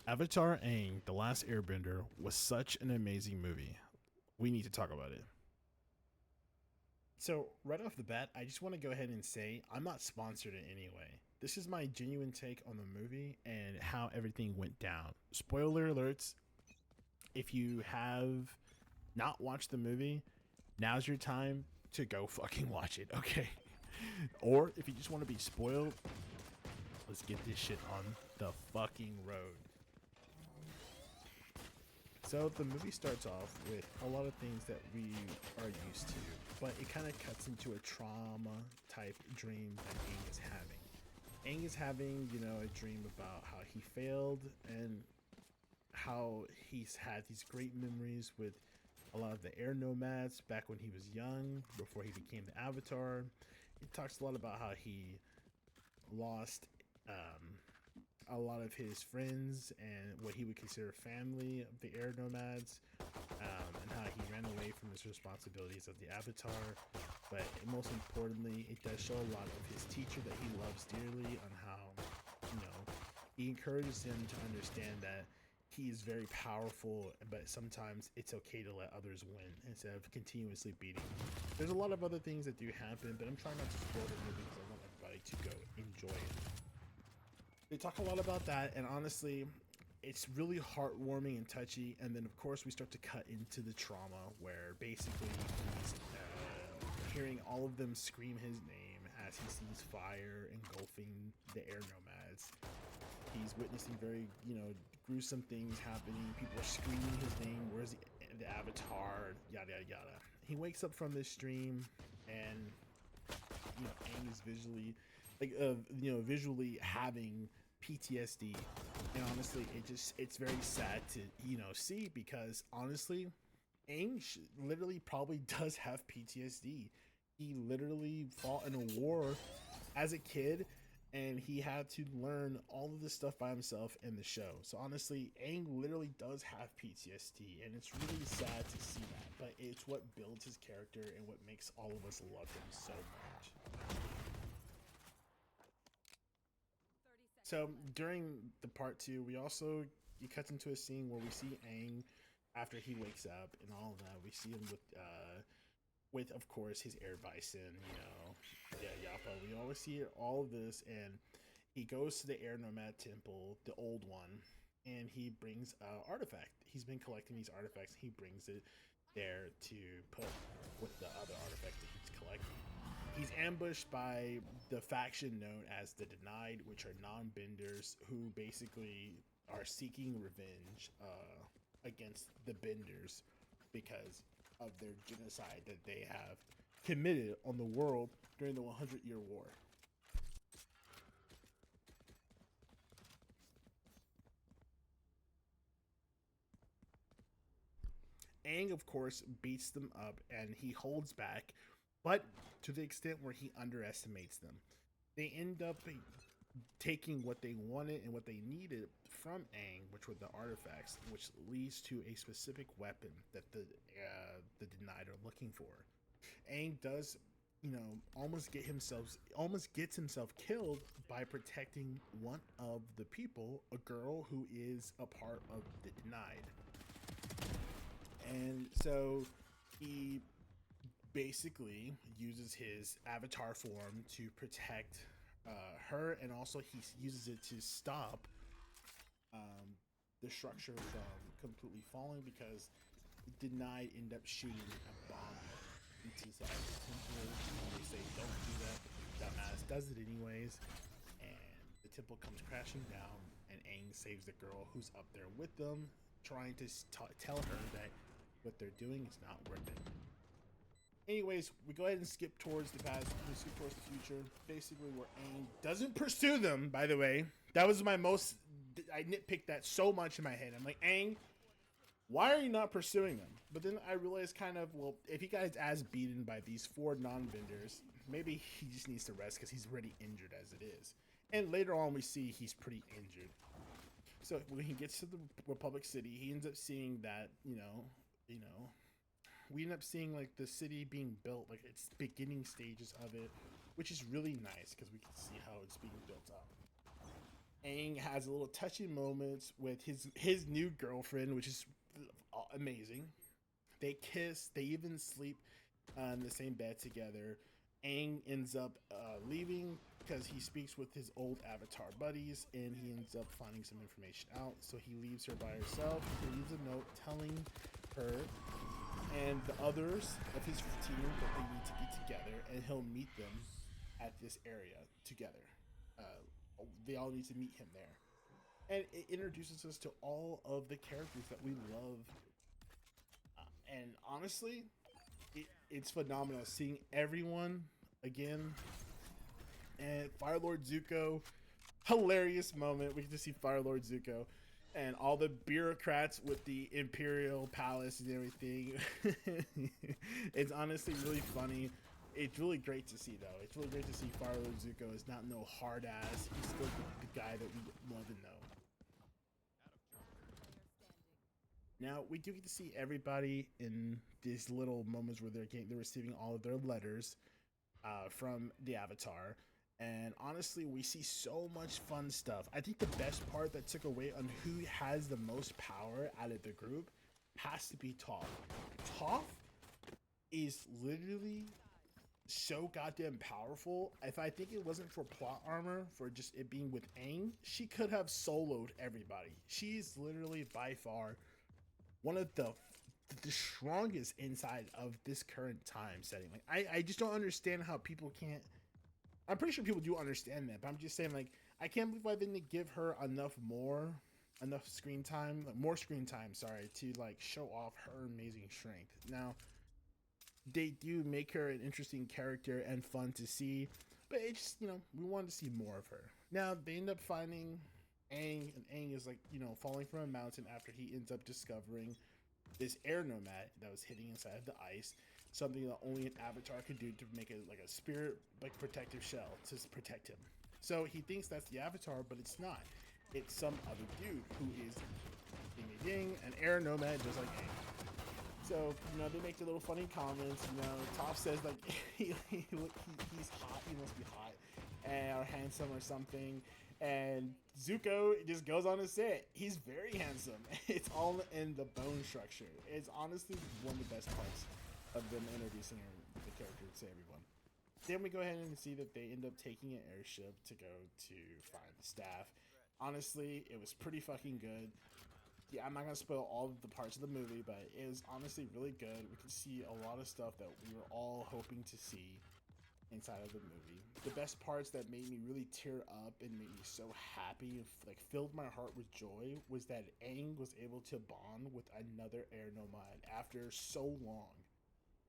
Avatar Aang, The Last Airbender was such an amazing movie. We need to talk about it. So, right off the bat, I just want to go ahead and say I'm not sponsored in any way. This is my genuine take on the movie and how everything went down. Spoiler alerts, if you have not watched the movie, now's your time to go fucking watch it, okay? Or if you just want to be spoiled, let's get this shit on the fucking road. So the movie starts off with a lot of things that we are used to, but it kind of cuts into a trauma type dream that Aang is having. Aang is having, a dream about how he failed and how he's had these great memories with a lot of the air nomads back when he was young, before he became the Avatar. It talks a lot about how he lost um, a lot of his friends and what he would consider family of the air nomads, and how he ran away from his responsibilities as the Avatar. But most importantly, it does show a lot of his teacher that he loves dearly, on how, you know, he encourages him to understand that he is very powerful, but sometimes it's okay to let others win instead of continuously beating. There's a lot of other things that do happen, but I'm trying not to spoil the movie because I want everybody to go enjoy it. They talk a lot about that, and honestly, it's really heartwarming and touchy. And then, of course, we start to cut into the trauma where basically he's hearing all of them scream his name as he sees fire engulfing the air nomads. He's witnessing very, gruesome things happening. People are screaming his name. Where's the Avatar? Yada yada yada. He wakes up from this dream, and Aang is visually having PTSD. And honestly, it's very sad to see, because honestly, Aang literally probably does have PTSD. He literally fought in a war as a kid, and he had to learn all of this stuff by himself in the show. So honestly, Aang literally does have PTSD, and it's really sad to see that. But it's what builds his character and what makes all of us love him so much. So during the part two, we also he cuts into a scene where we see Aang after he wakes up and all of that. We see him with of course his air bison, yeah, Yappa. We always see all of this, and he goes to the air nomad temple, the old one, and he brings artifact. He's been collecting these artifacts. He brings it there to put with the other artifacts that he's collecting. He's ambushed by the faction known as the Denied, which are non-benders who basically are seeking revenge against the benders because of their genocide that they have committed on the world during the 100-year war. Aang, of course, beats them up and he holds back, but to the extent where he underestimates them. They end up taking what they wanted and what they needed from Aang, which were the artifacts, which leads to a specific weapon that the Denied are looking for. Aang does, almost gets himself killed by protecting one of the people, a girl who is a part of the Denied. And so he basically uses his avatar form to protect her, and also he uses it to stop the structure from completely falling, because Denied end up shooting a bomb into the temple. And they say don't do that, but dumbass does it anyways, and the temple comes crashing down, and Aang saves the girl who's up there with them, trying to tell her that what they're doing is not worth it. Anyways, we go ahead and skip towards the past, we skip towards the future, basically where Aang doesn't pursue them, by the way. That was my most, I nitpicked that so much in my head. I'm like, Aang, why are you not pursuing them? But then I realized well, if he got his ass beaten by these four non-benders, maybe he just needs to rest because he's already injured as it is. And later on we see he's pretty injured. So when he gets to the Republic City, he ends up seeing that, we end up seeing like the city being built, like its beginning stages of it, which is really nice because we can see how it's being built up. Aang has a little touching moments with his new girlfriend, which is amazing. They kiss. They even sleep in the same bed together. Aang ends up leaving because he speaks with his old Avatar buddies, and he ends up finding some information out. So he leaves her by herself. He leaves a note telling her and the others of his team that they need to be together, and he'll meet them at this area together. They all need to meet him there, and it introduces us to all of the characters that we love. And honestly, it's phenomenal seeing everyone again. And Firelord Zuko, hilarious moment. We get to see Firelord Zuko and all the bureaucrats with the Imperial Palace and everything. It's honestly really funny. It's really great to see, though. It's really great to see Firelord Zuko is not no hard ass. He's still the guy that we love and know. Now we do get to see everybody in these little moments where they're receiving all of their letters from the Avatar, and honestly, we see so much fun stuff. I think the best part that took away on who has the most power out of the group has to be Toph. Toph is literally so goddamn powerful. If I think it wasn't for plot armor, for just it being with Aang, she could have soloed everybody. She's literally by far one of the strongest inside of this current time setting. Like I just don't understand how people can't. I'm pretty sure people do understand that, but I'm just saying, like, I can't believe I didn't give her enough screen time, like, more screen time, sorry, to like show off her amazing strength. Now, they do make her an interesting character and fun to see, but it's just, we wanted to see more of her. Now they end up finding Aang, and Aang is like, falling from a mountain after he ends up discovering this air nomad that was hidden inside the ice, something that only an Avatar could do to make it like a spirit, like protective shell to protect him. So he thinks that's the Avatar, but it's not. It's some other dude who is ding ding an air nomad just like Aang. So they make the little funny comments. Toph says like he's hot, he must be hot, or handsome or something. And Zuko just goes on to say it. He's very handsome. It's all in the bone structure. It's honestly one of the best parts of them introducing the character to everyone. Then we go ahead and see that they end up taking an airship to go to find the staff. Honestly, it was pretty fucking good. Yeah, I'm not gonna spoil all of the parts of the movie, but it was honestly really good. We could see a lot of stuff that we were all hoping to see inside of the movie. The best parts that made me really tear up and made me so happy and like filled my heart with joy was that Aang was able to bond with another air nomad after so long,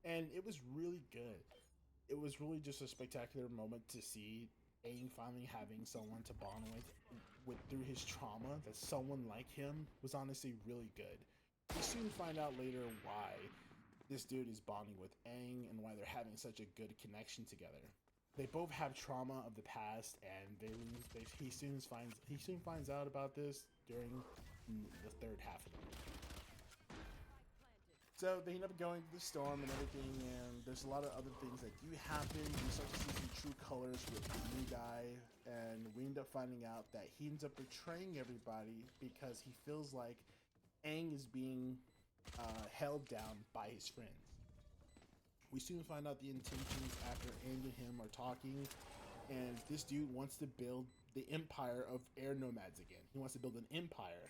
and it was really good. It was really just a spectacular moment to see Aang finally having someone to bond with through his trauma. That someone like him was honestly really good. We soon find out later why this dude is bonding with Aang and why they're having such a good connection together. They both have trauma of the past, and he soon finds out about this during the third half of the movie. So they end up going to the storm and everything, and there's a lot of other things that do happen. You start to see some true colors with the new guy, and we end up finding out that he ends up betraying everybody because he feels like Aang is being held down by his friends. We soon find out the intentions after Aang and him are talking, and this dude wants to build the empire of air nomads again. He wants to build an empire,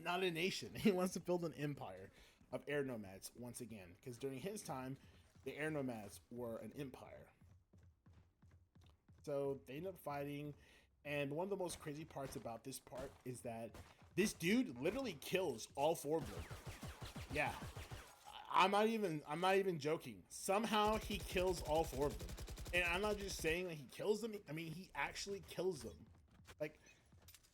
not a nation. He wants to build an empire of air nomads once again, because during his time, the air nomads were an empire. So they end up fighting, and one of the most crazy parts about this part is that this dude literally kills all four of them. Yeah, I'm not even joking. Somehow he kills all four of them, and I'm not just saying that he kills them. I mean, he actually kills them. Like,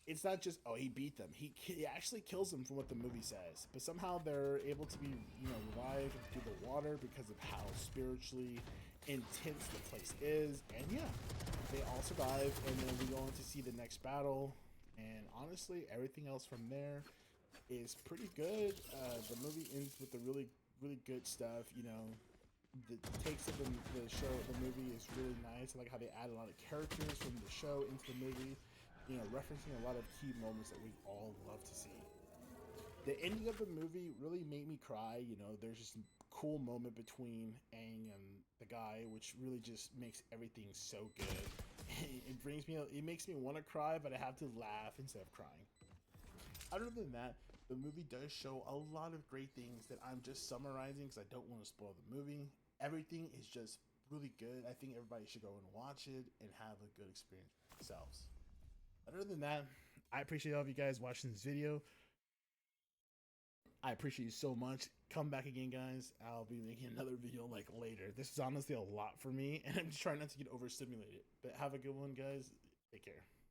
it's not just, oh, he beat them. He actually kills them from what the movie says. But somehow they're able to be, revived through the water because of how spiritually intense the place is. And yeah, they all survive. And then we go on to see the next battle. And honestly, everything else from there is pretty good. The movie ends with the really, really good stuff. The takes of the movie is really nice. I like how they add a lot of characters from the show into the movie. referencing a lot of key moments that we all love to see. The ending of the movie really made me cry. There's just a cool moment between Aang and the guy, which really just makes everything so good. It makes me want to cry, but I have to laugh instead of crying. Other than that, the movie does show a lot of great things that I'm just summarizing because I don't want to spoil the movie. Everything is just really good. I think everybody should go and watch it and have a good experience for themselves. Other than that, I appreciate all of you guys watching this video. I appreciate you so much. Come back again, guys. I'll be making another video like later. This is honestly a lot for me, and I'm just trying not to get overstimulated. But have a good one, guys. Take care.